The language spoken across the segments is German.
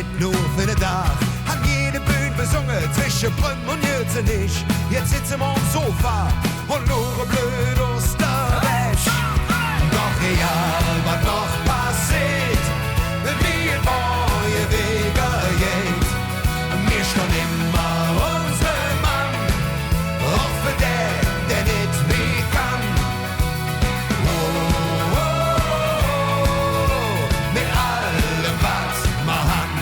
nicht nur für den Tag. Haben jede Bühne besungen, zwischen Brünn und Jürzenich. Jetzt sitzen wir am Sofa und nur blöd aus der Wäsche. Doch egal, was noch passiert, wie ein neue Wege geht. Wir stehen immer unsere Mann, auch für den, der nicht mehr kann. Oh, oh, oh, mit allem, was wir haben.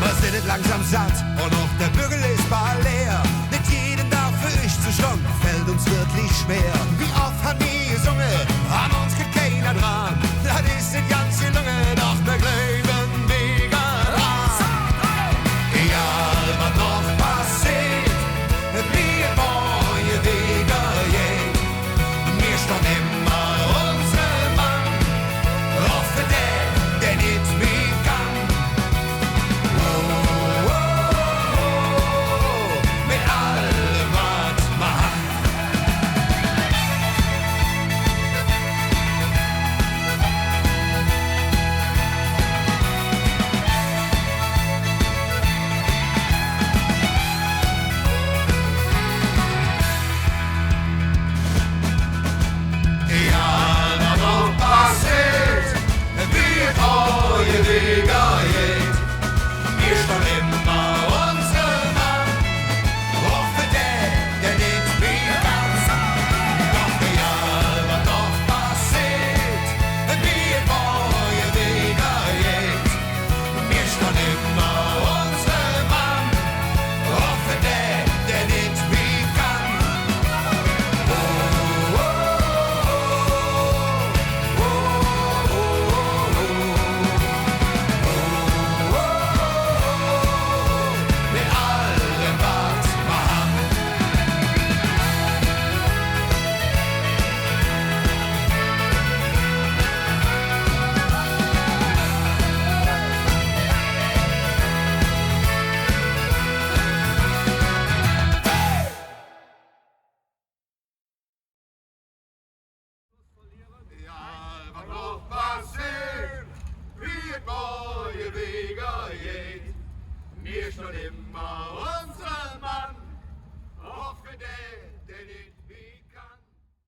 Wir sind nicht langsam satt und auch der Bügel ist bald leer. Nicht jeden Tag für ich zu stehen, fällt uns wirklich schwer. Wie oft haben wir gesungen, an uns geht keiner dran. Das ist nicht ganz gelungen, doch wir glauben wegen dran. Egal, was noch passiert, wie ein neue Wege geht. Wir stehen immer unsere Mann, auch für den, der nicht mehr kann. Oh, oh, oh, mit allem, was wir haben. Egal, was noch passiert, wie ein neue Wege geht. Wir stehen immer unsere Mann, auch für den, der nicht mehr kann. Doch egal, was noch passiert, wie ein neue Wege geht. Wir stehen immer unsere Mann, auch für den, der nicht mehr kann. Oh, oh, oh, oh, oh, mit allem, was wir haben. Egal, was noch passiert, wie ein neue Wege geht. Wir stehen immer unsere Mann, auch für den, der nicht